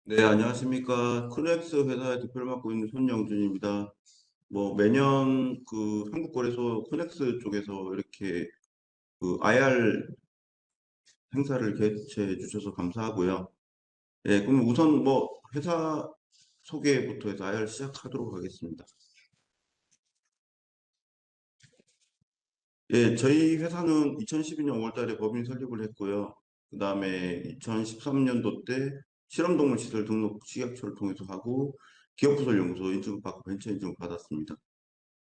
네, 안녕하십니까. 크루엑스 회사의 대표를 맡고 있는 손영준입니다. 매년 한국거래소 코넥스 쪽에서 이렇게 IR 행사를 개최해 주셔서 감사하고요. 예, 그럼 우선 회사 소개부터 해서 IR 시작하도록 하겠습니다. 예, 저희 회사는 2012년 5월 달에 법인 설립을 했고요. 그 다음에 2013년도 때 실험동물 시설 등록 식약처를 통해서 하고 기업부설 연구소 인증을 받고 벤처 인증을 받았습니다.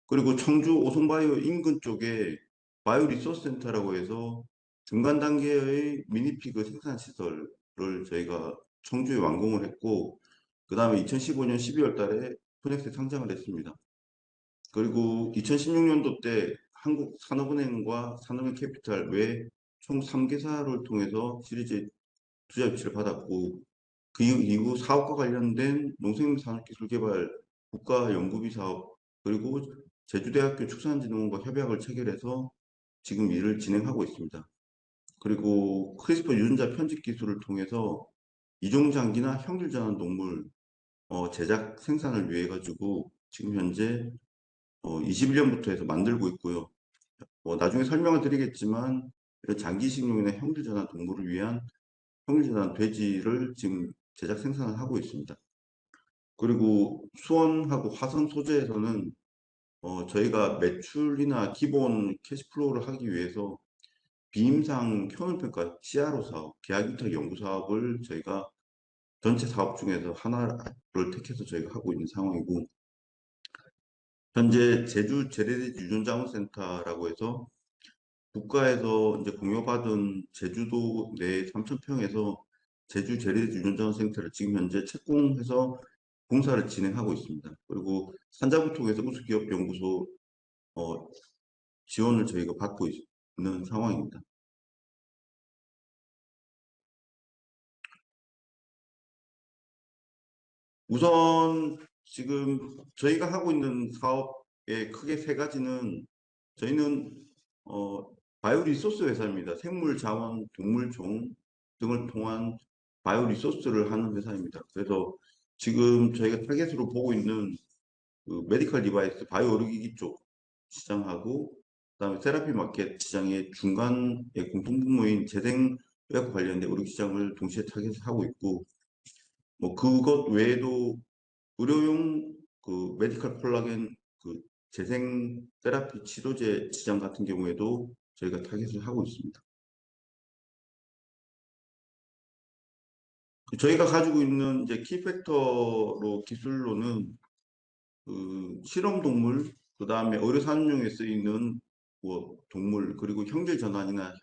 그리고 청주 오송바이오 인근 쪽에 바이오 리소스 센터라고 해서 중간 단계의 미니피그 생산 시설을 저희가 청주에 완공을 했고, 그 다음에 2015년 12월 달에 코넥스에 상장을 했습니다. 그리고 2016년도 때 한국산업은행과 산업은행 캐피탈 외 총 3개사를 통해서 시리즈 투자 유치를 받았고, 그 이후 사업과 관련된 농생산업기술개발 국가연구비 사업, 그리고 제주대학교 축산진흥원과 협약을 체결해서 지금 일을 진행하고 있습니다. 그리고 크리스퍼 유전자 편집 기술을 통해서 이종장기나 형질전환 동물 제작 생산을 위해 가지고 지금 현재 21년부터 해서 만들고 있고요. 나중에 설명을 드리겠지만 이런 장기식용이나 형질전환 동물을 위한 형질전환 돼지를 지금 제작 생산을 하고 있습니다. 그리고 수원하고 화성 소재에서는 저희가 매출이나 기본 캐시플로우를 하기 위해서 비임상 효능평가 CRO 사업, 계약위탁 연구 사업을 저희가 전체 사업 중에서 하나를 택해서 저희가 하고 있는 상황이고, 현재 제주 재래돼지 유전자원센터라고 해서 국가에서 이제 공여받은 제주도 내 3,000평에서 제주 재래돼지 유전자원센터를 지금 현재 착공해서 공사를 진행하고 있습니다. 그리고 산자부통에서 우수기업연구소 어, 지원을 저희가 받고 있는 상황입니다. 우선 지금 저희가 하고 있는 사업의 크게 세 가지는, 저희는 어, 바이오 리소스 회사입니다. 생물 자원, 동물 종 등을 통한 바이오 리소스를 하는 회사입니다. 그래서 지금 저희가 타겟으로 보고 있는 메디컬 디바이스, 바이오 의료기기 쪽 시장하고, 그다음에 세라피 마켓 시장의 중간의 공통분모인 재생의학과 관련된 의료 시장을 동시에 타겟하고 있고, 그것 외에도 의료용 메디컬 콜라겐 재생 세라피 치료제 시장 같은 경우에도 저희가 타겟을 하고 있습니다. 저희가 가지고 있는 이제 키팩터로 기술로는 실험 동물, 그 다음에 의료 산업용에 쓰이는 동물, 그리고 형질 전환이나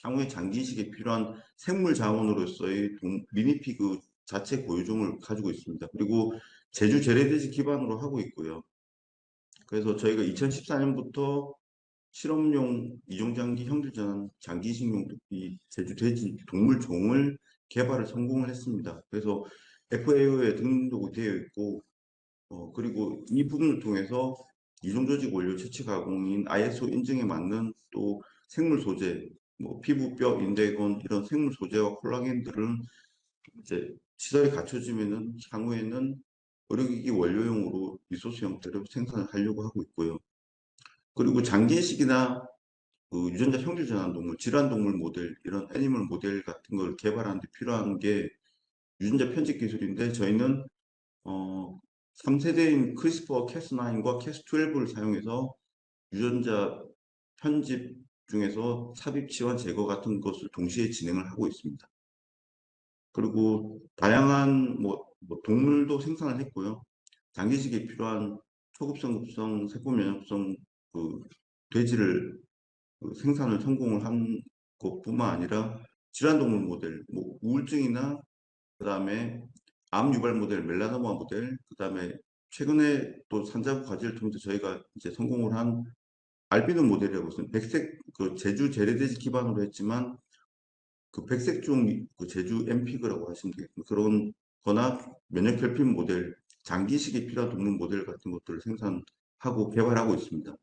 향후에 장기 이식에 필요한 생물 자원으로서의 미니피그 자체 고유종을 가지고 있습니다. 그리고 제주 재래돼지 기반으로 하고 있고요. 그래서 저희가 2014년부터 실험용 이종장기 형질 전환 장기 이식용 이 제주 돼지 동물 종을 개발을 성공을 했습니다. 그래서 FAO에 등록이 되어 있고, 그리고 이 부분을 통해서 이종조직 원료 채취 가공인 ISO 인증에 맞는 또 생물 소재, 피부, 뼈, 인대건 이런 생물 소재와 콜라겐들은 이제 시설이 갖춰지면은 향후에는 의료기기 원료용으로 리소스 형태로 생산을 하려고 하고 있고요. 그리고 장기이식이나 유전자 형질 전환 동물, 질환 동물 모델, 이런 애니멀 모델 같은 걸 개발하는 데 필요한 게 유전자 편집 기술인데, 저희는 어, 3세대인 크리스퍼 캐스9과 캐스12를 사용해서 유전자 편집 중에서 삽입, 치환, 제거 같은 것을 동시에 진행을 하고 있습니다. 그리고 다양한 동물도 생산을 했고요. 장기식에 필요한 초급성, 급성, 세포 면역성 돼지를 생산을 성공을 한 것뿐만 아니라 질환동물 모델, 우울증이나 그다음에 암 유발 모델, 멜라노마 모델, 그다음에 최근에 또 산자부 과제를 통해서 저희가 이제 성공을 한 알비노 모델이라고 있습니다. 백색 제주 재래돼지 기반으로 했지만 백색종 제주 엠피그라고 하시면 되겠습니다. 그런 거나 면역 결핍 모델, 장기식에 필요한 동물 모델 같은 것들을 생산하고 개발하고 있습니다.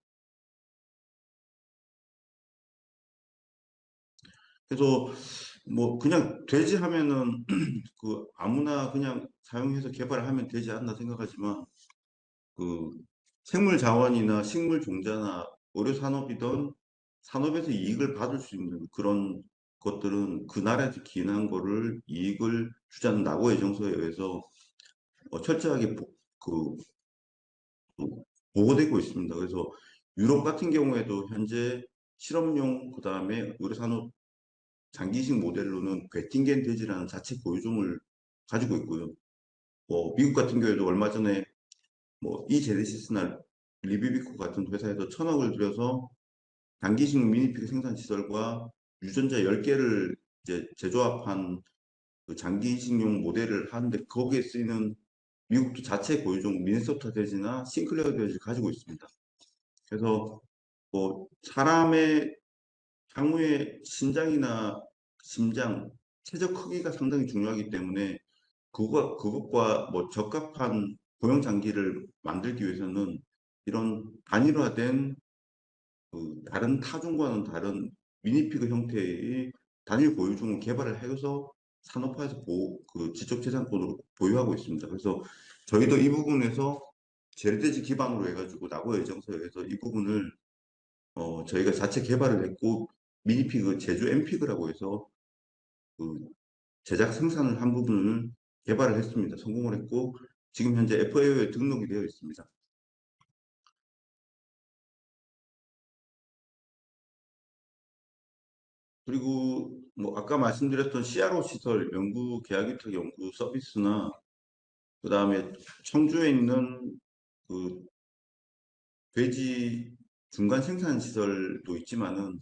그래서 뭐 그냥 돼지 하면은 그 아무나 그냥 사용해서 개발하면 되지 않나 생각하지만 그 생물 자원이나 식물 종자나 의료 산업이든 산업에서 이익을 받을 수 있는 그런 것들은 그 나라에서 기인한 거를 이익을 주자는 낙오의 정서에 의해서 철저하게 그 보호되고 있습니다. 그래서 유럽 같은 경우에도 현재 실험용 그다음에 의료 산업 장기식 모델로는 괴팅겐 돼지라는 자체 고유종을 가지고 있고요. 뭐 미국 같은 경우에도 얼마 전에 뭐 이제네시스나 리비비코 같은 회사에서 1,000억을 들여서 단기식 미니피그 생산 시설과 유전자 10개를 이제 제조합한 그 장기식용 모델을 하는데 거기에 쓰이는 미국도 자체 고유종 미네소타 돼지나 싱클레어 돼지를 가지고 있습니다. 그래서 뭐 사람의 향후의 신장이나 심장, 체적 크기가 상당히 중요하기 때문에 그것과 뭐 적합한 보형 장기를 만들기 위해서는 이런 단일화된 그 다른 타종과는 다른 미니피그 형태의 단일 고유종을 개발을 해서 산업화해서 그 지적재산권으로 보유하고 있습니다. 그래서 저희도 이 부분에서 재래돼지 기반으로 해가지고 나고 예정서에서 이 부분을 저희가 자체 개발을 했고 미니피그 제주 엠피그라고 해서 그 제작 생산을 한 부분을 개발을 했습니다. 성공을 했고 지금 현재 FAO에 등록이 되어 있습니다. 그리고 뭐 아까 말씀드렸던 CRO 시설 연구 계약위탁 연구 서비스나 그다음에 청주에 있는 그 돼지 중간 생산 시설도 있지만은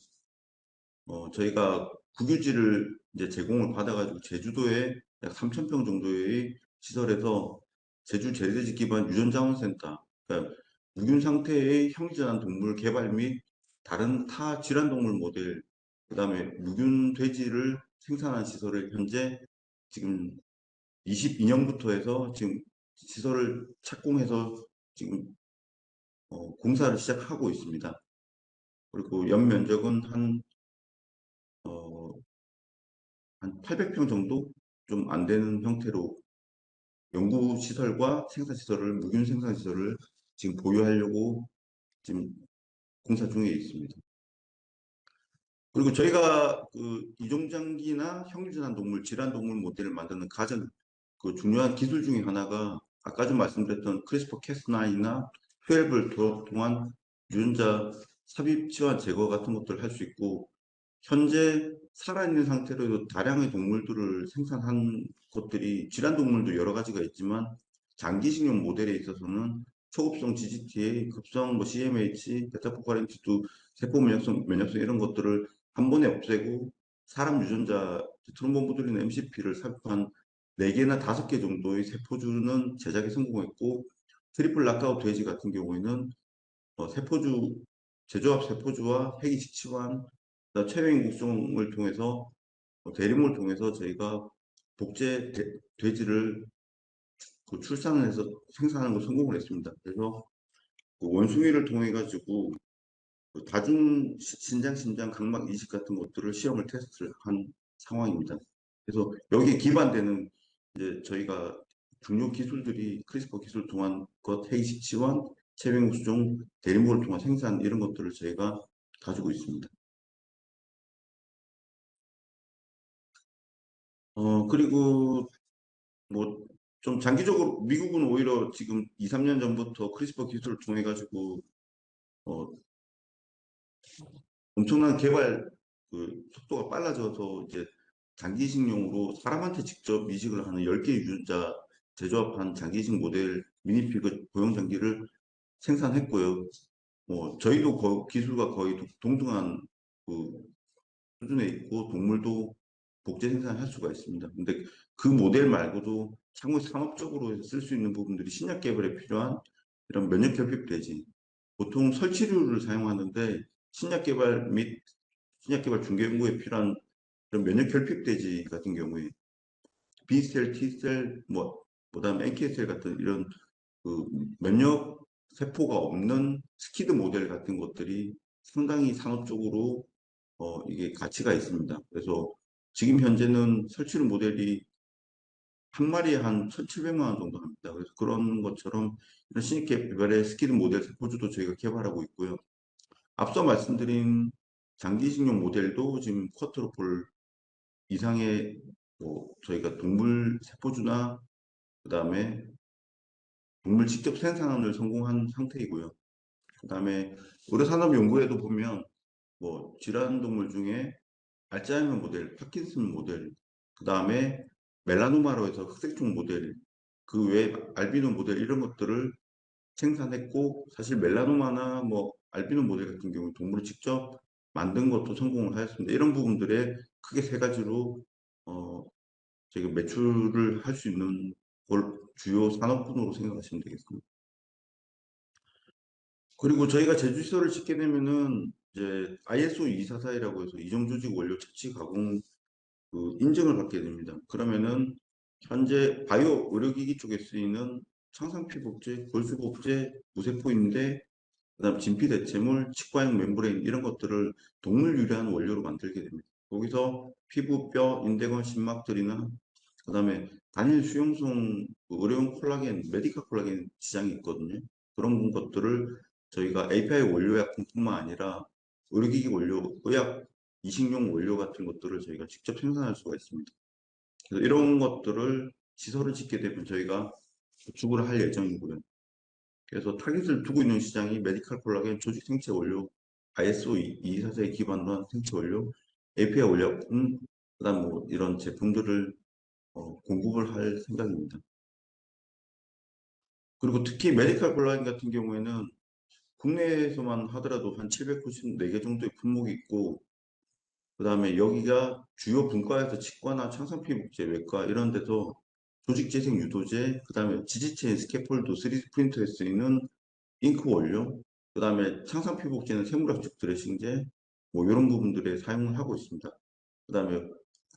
저희가 국유지를 이제 제공을 받아가지고 제주도에 약 3,000평 정도의 시설에서 제주 재래돼지 기반 유전자원센터, 그러니까 무균 상태의 형질환 동물 개발 및 다른 타 질환 동물 모델, 그다음에 무균 돼지를 생산한 시설을 현재 지금 22년부터 해서 지금 시설을 착공해서 지금 공사를 시작하고 있습니다. 그리고 연면적은 어, 한 800평 정도 좀 안 되는 형태로 연구시설과 생산시설을, 무균 생산시설을 지금 보유하려고 지금 공사 중에 있습니다. 그리고 저희가 그 이종장기나 형질환 동물, 질환 동물 모델을 만드는 가장 그 중요한 기술 중에 하나가 아까 좀 말씀드렸던 크리스퍼 캐스9이나 12을 통한 유전자 삽입 치환 제거 같은 것들을 할 수 있고 현재 살아있는 상태로 다량의 동물들을 생산한 것들이 질환 동물도 여러 가지가 있지만 장기식용 모델에 있어서는 초급성 GGTA, 급성 뭐 CMH, 베타포카렌티도 세포 면역성 이런 것들을 한 번에 없애고 사람 유전자 트롬본 보툴린 MCP를 삽입한 4개나 5개 정도의 세포주는 제작에 성공했고 트리플 락아웃 돼지 같은 경우에는 세포주 제조합 세포주와 해기식치환 체외인 국종을 통해서 대림을 통해서 저희가 복제 돼지를 그 출산을 해서 생산하는 걸 성공을 했습니다. 그래서 그 원숭이를 통해 가지고 그 다중 신장, 심장, 각막 이식 같은 것들을 시험을 테스트를 한 상황입니다. 그래서 여기에 기반되는 이제 저희가 중요 기술들이 크리스퍼 기술 통한 것, 해이식 지원, 체외국종, 대림보를 통한 생산 이런 것들을 저희가 가지고 있습니다. 그리고 뭐 좀 장기적으로 미국은 오히려 지금 2, 3년 전부터 크리스퍼 기술을 통해 가지고 어, 엄청난 개발 그 속도가 빨라져서 이제 장기식용으로 사람한테 직접 이식을 하는 10개 유전자 제조합한 장기식 모델 미니피그 고형 장기를 생산했고요. 뭐 저희도 기술과 거의 동등한 그 수준에 있고 동물도 복제 생산할 수가 있습니다. 근데 그 모델 말고도 향후 산업적으로 쓸 수 있는 부분들이 신약 개발에 필요한 이런 면역 결핍 돼지 보통 설치류를 사용하는데 신약 개발 및 신약 개발 중개 연구에 필요한 이런 면역 결핍 돼지 같은 경우에 B셀, T셀, 그다음에 NK셀 같은 이런 그 면역 세포가 없는 스키드 모델 같은 것들이 상당히 산업적으로 이게 가치가 있습니다. 그래서 지금 현재는 설치류 모델이 한 마리에 한 1,700만 원 정도 합니다. 그래서 그런 것처럼 이런 신입개발의 스키드 모델 세포주도 저희가 개발하고 있고요. 앞서 말씀드린 장기식용 모델도 지금 쿼트로폴 이상의 저희가 동물 세포주나 그다음에 동물 직접 생산을 성공한 상태이고요. 그다음에 의료산업 연구에도 보면 질환 동물 중에 알츠하이머 모델, 파킨슨 모델, 그다음에 멜라노마로 해서 흑색종 모델, 그 외에 알비노 모델 이런 것들을 생산했고 사실 멜라노마나 알비노 모델 같은 경우 동물을 직접 만든 것도 성공을 하였습니다. 이런 부분들에 크게 세 가지로 어, 저희가 매출을 할 수 있는 주요 산업군으로 생각하시면 되겠습니다. 그리고 저희가 제주시설을 짓게 되면은 이제 ISO 244이라고 해서 이종조직 원료 채취 가공 인증을 받게 됩니다. 그러면은 현재 바이오 의료기기 쪽에 쓰이는 창상피복제, 골수복제, 무세포인대, 그다음 진피대체물, 치과용 멤브레인 이런 것들을 동물 유래한 원료로 만들게 됩니다. 거기서 피부, 뼈, 인대관, 신막들이나 그다음에 단일 수용성 의료용 콜라겐, 메디카 콜라겐 지장이 있거든요. 그런 것들을 저희가 API 원료약품뿐만 아니라 의료기기 원료, 의약 이식용 원료 같은 것들을 저희가 직접 생산할 수가 있습니다. 그래서 이런 것들을 시설을 짓게 되면 저희가 구축을 할 예정이고요. 그래서 타깃을 두고 있는 시장이 메디칼 콜라겐, 조직 생체 원료, ISO 244에 기반으로 한 생체 원료, API 원료품, 그다음 이런 제품들을 공급을 할 생각입니다. 그리고 특히 메디칼 콜라겐 같은 경우에는 국내에서만 하더라도 한 794개 정도의 품목이 있고, 그 다음에 여기가 주요 분과에서 치과나 창상피복제, 외과 이런 데서 조직재생 유도제, 그 다음에 지지체인 스캐폴드 3D 프린터에 쓰이는 잉크 원료, 그 다음에 창상피복제는 생물학적 드레싱제, 이런 부분들에 사용을 하고 있습니다. 그 다음에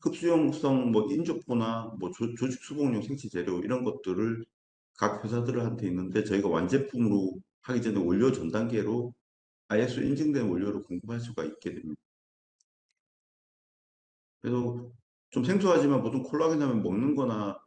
흡수용성 인조포나 조직 수복용 생체 재료 이런 것들을 각 회사들한테 있는데 저희가 완제품으로 하기 전에 원료 전 단계로 ISO 인증된 원료를 공급할 수가 있게 됩니다. 그래서 좀 생소하지만 보통 콜라겐 하면 먹는 거나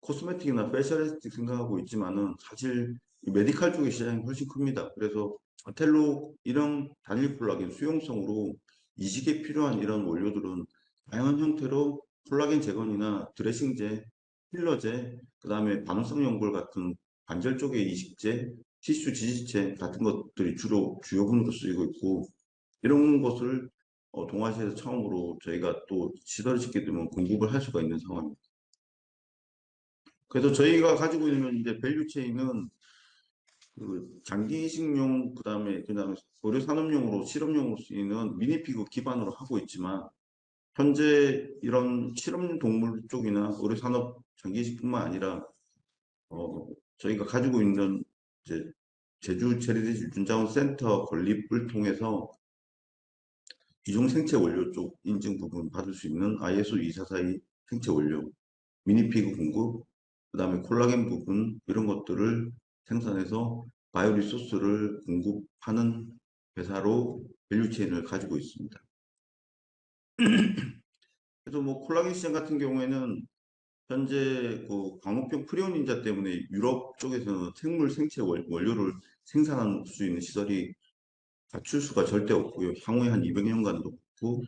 코스메틱이나 패셔니스틱 생각하고 있지만은 사실 이 메디칼 쪽의 시장이 훨씬 큽니다. 그래서 아텔로 이런 단일 콜라겐 수용성으로 이식에 필요한 이런 원료들은 다양한 형태로 콜라겐 제거이나 드레싱제, 필러제, 그다음에 반응성 연골 같은 관절 쪽의 이식제, 티슈 지지체 같은 것들이 주로 주요분으로 쓰이고 있고 이런 것을 동아시아에서 처음으로 저희가 또 시설을 짓게 되면 공급을 할 수가 있는 상황입니다. 그래서 저희가 가지고 있는 이제 밸류 체인은 그 장기식용 그다음에 의료 산업용으로 실험용으로 쓰이는 미니피그 기반으로 하고 있지만 현재 이런 실험 동물 쪽이나 의료 산업 장기식뿐만 아니라 저희가 가지고 있는 이제 제주 체리대지 유전자원 센터 건립을 통해서 이종 생체 원료 쪽 인증 부분 받을 수 있는 ISO 244의 생체 원료, 미니피그 공급, 그다음에 콜라겐 부분 이런 것들을 생산해서 바이오 리소스를 공급하는 회사로 밸류체인을 가지고 있습니다. 그래서 콜라겐 시장 같은 경우에는 현재 그 광우병 프리온 인자 때문에 유럽 쪽에서는 생물 생체 원료를 생산할 수 있는 시설이 갖출 수가 절대 없고요. 향후에 한 200년간도 없고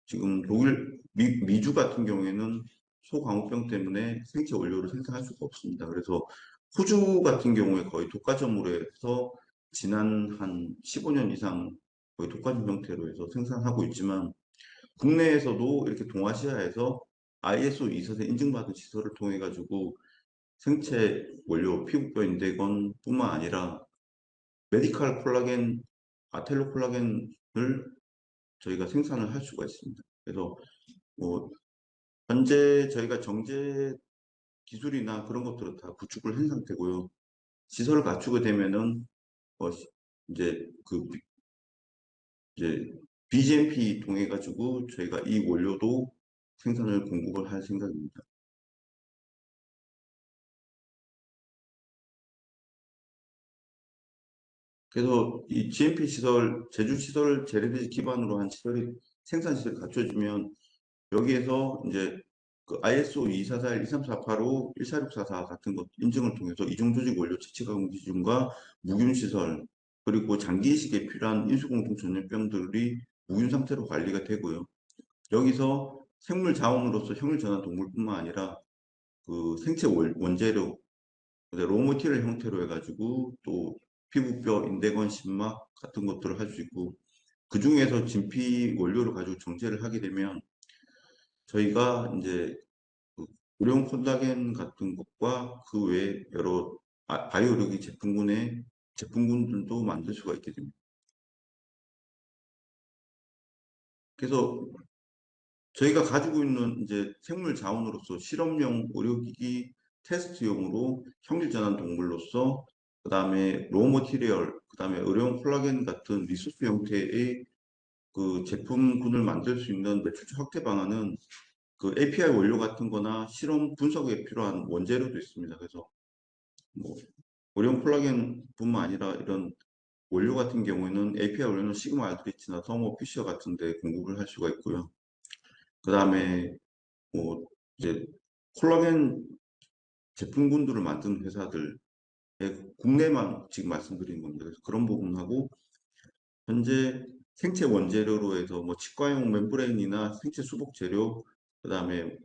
지금 독일, 미주 같은 경우에는 소광우병 때문에 생체 원료를 생산할 수가 없습니다. 그래서 호주 같은 경우에 거의 독과점으로 해서 지난 한 15년 이상 거의 독과점 형태로 해서 생산하고 있지만 국내에서도 이렇게 동아시아에서 ISO 244 인증받은 시설을 통해 가지고 생체 원료 피부뼈 인대건 뿐만 아니라 메디칼 콜라겐, 아텔로 콜라겐을 저희가 생산을 할 수가 있습니다. 그래서 뭐 현재 저희가 정제 기술이나 그런 것들은 다 구축을 한 상태고요. 시설을 갖추게 되면은 어, 이제 이제 BGMP 통해 가지고 저희가 이 원료도 생산을 공급을 할 생각입니다. 그래서 이 GMP 시설, 제주 시설 재래대지 기반으로 한 시설이 생산 시설이 갖춰지면 여기에서 이제 그 ISO 244, 23485, 14644 같은 것 인증을 통해서 이중조직 원료 채취가공 기준과 무균 시설 그리고 장기이식에 필요한 인수공통 전염병들이 무균 상태로 관리가 되고요. 여기서 생물 자원으로서 형질 전환 동물뿐만 아니라 그 생체 원재료, 로머티리얼 형태로 해가지고 또 피부뼈, 인대건, 심막 같은 것들을 할 수 있고 그 중에서 진피 원료를 가지고 정제를 하게 되면 저희가 이제 그 의료용 콜라겐 같은 것과 그 외에 여러 바이오로기 제품군의 제품군들도 만들 수가 있게 됩니다. 그래서 저희가 가지고 있는 이제 생물 자원으로서 실험용 의료기기 테스트용으로 형질전환 동물로서 그다음에 로우 머티리얼, 그다음에 의료용 콜라겐 같은 리소스 형태의 그 제품군을 만들 수 있는 매출처 확대 방안은 그 API 원료 같은 거나 실험 분석에 필요한 원재료도 있습니다. 그래서 뭐 의료용 콜라겐뿐만 아니라 이런 원료 같은 경우에는 API 원료는 시그마 알드리치나 더모 피셔 같은 데 공급을 할 수가 있고요. 그다음에 뭐 이제 콜라겐 제품군들을 만드는 회사들의 국내만 지금 말씀드린 겁니다. 그래서 그런 부분하고 현재 생체 원재료로 해서 뭐 치과용 멤브레인이나 생체 수복 재료, 그다음에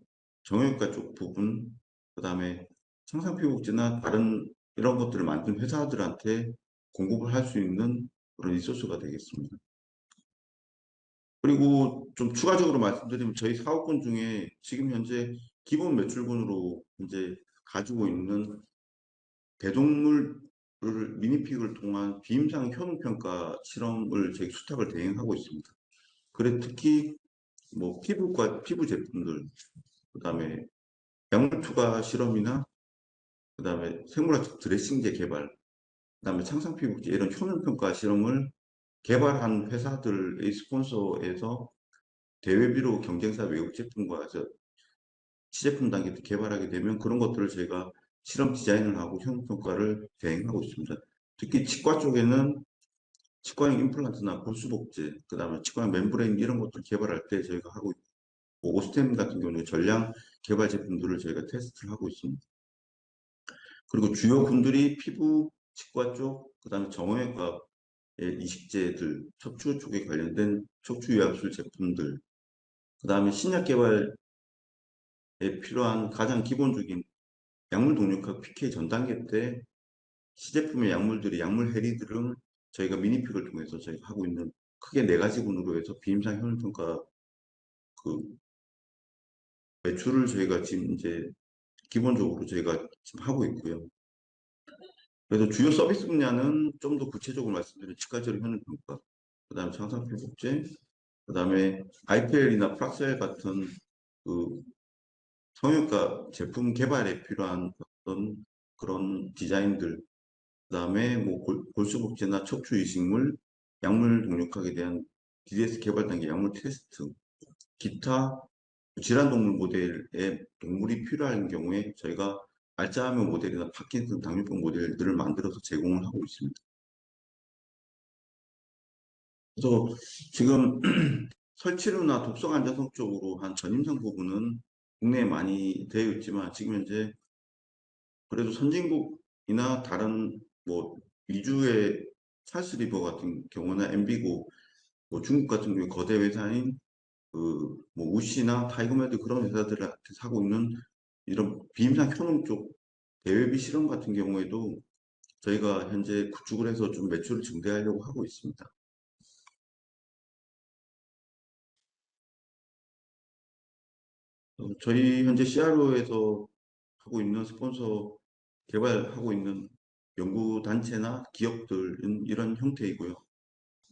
정형외과 쪽 부분, 그다음에 청산피부업체나 다른 이런 것들을 만든 회사들한테 공급을 할 수 있는 그런 리소스가 되겠습니다. 그리고 좀 추가적으로 말씀드리면 저희 사업군 중에 지금 현재 기본 매출군으로 이제 가지고 있는 대동물을 미니픽을 통한 비임상 효능평가 실험을 저희 수탁을 대행하고 있습니다. 그래 특히 뭐 피부과 피부 제품들, 그다음에 약물 투과 실험이나 그다음에 생물학적 드레싱제 개발, 그다음에 창상 피부제 이런 효능평가 실험을 개발한 회사들의 스폰서에서 대외비로 경쟁사 외국 제품과 시제품 단계 때 개발하게 되면 그런 것들을 저희가 실험 디자인을 하고 효능평가를 대행하고 있습니다. 특히 치과 쪽에는 치과용 임플란트나 골수복제, 그 다음에 치과용 멤브레인 이런 것들 개발할 때 저희가 하고 있고, 오스템 같은 경우는 전량 개발 제품들을 저희가 테스트를 하고 있습니다. 그리고 주요 분들이 피부, 치과 쪽, 그 다음에 정형외과의 이식제들, 척추 쪽에 관련된 척추유압술 제품들, 그 다음에 신약 개발에 필요한 가장 기본적인 약물 동력학 PK 전 단계 때 시제품의 약물들이 약물 해리들은 저희가 미니픽을 통해서 저희가 하고 있는 크게 네 가지 군으로 해서 비임상 효능평가 그 매출을 저희가 지금 이제 기본적으로 저희가 지금 하고 있고요. 그래서 주요 서비스 분야는 좀 더 구체적으로 말씀드린 치과제로 효능평가, 그 다음에 창상피복제, 그 다음에 IPL이나 프락셀 같은 그 성형외과 제품 개발에 필요한 어떤 그런 디자인들, 그다음에 뭐 골수복제나 척추 이식물, 약물 동력학에 대한 DDS 개발 단계 약물 테스트, 기타 질환 동물 모델의 동물이 필요한 경우에 저희가 알츠하이머 모델이나 파킨슨 당뇨병 모델들을 만들어서 제공을 하고 있습니다. 그래서 지금 설치류나 독성 안전성 쪽으로 한 전임상 부분은 국내에 많이 되어 있지만 지금 현재 그래도 선진국이나 다른 뭐 미주의 찰스리버 같은 경우나 엠비고, 뭐 중국 같은 경우 거대 회사인 그 뭐 우시나 타이거메드 그런 회사들한테 사고 있는 이런 비임상 효능 쪽 대외비 실험 같은 경우에도 저희가 현재 구축을 해서 좀 매출을 증대하려고 하고 있습니다. 저희 현재 CRO에서 하고 있는 스폰서 개발하고 있는 연구 단체나 기업들은 이런 형태이고요.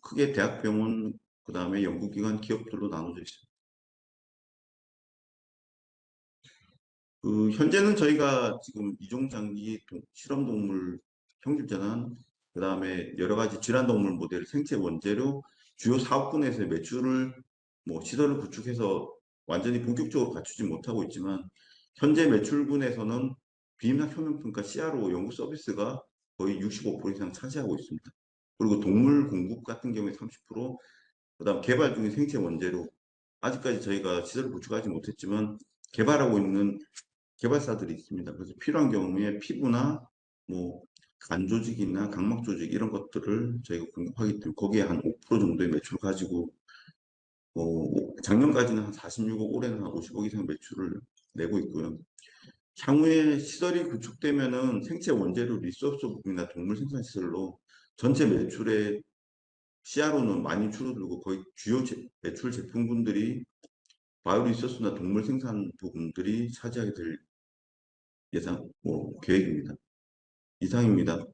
크게 대학병원, 그 다음에 연구기관, 기업들로 나눠져 있습니다. 그 현재는 저희가 지금 이종장기 실험동물 형질전환, 그 다음에 여러 가지 질환동물 모델, 생체 원재료, 주요 사업군에서의 매출을 뭐 시설을 구축해서 완전히 본격적으로 갖추지 못하고 있지만 현재 매출군에서는 비임상 효능평가 CRO 연구 서비스가 거의 65% 이상 차지하고 있습니다. 그리고 동물 공급 같은 경우에 30%, 그다음 개발 중인 생체 원재료, 아직까지 저희가 시설을 구축하지 못했지만 개발하고 있는 개발사들이 있습니다. 그래서 필요한 경우에 피부나 뭐 간 조직이나 각막 조직 이런 것들을 저희가 공급하기 때문에 거기에 한 5% 정도의 매출을 가지고 작년까지는 한 46억, 올해는 한 50억 이상 매출을 내고 있고요. 향후에 시설이 구축되면은 생체 원재료 리소스업이나 동물 생산 시설로 전체 매출의 CRO는 많이 줄어들고 거의 주요 매출 제품군들이 바이오리소스나 동물 생산 부분들이 차지하게 될 계획입니다. 이상입니다.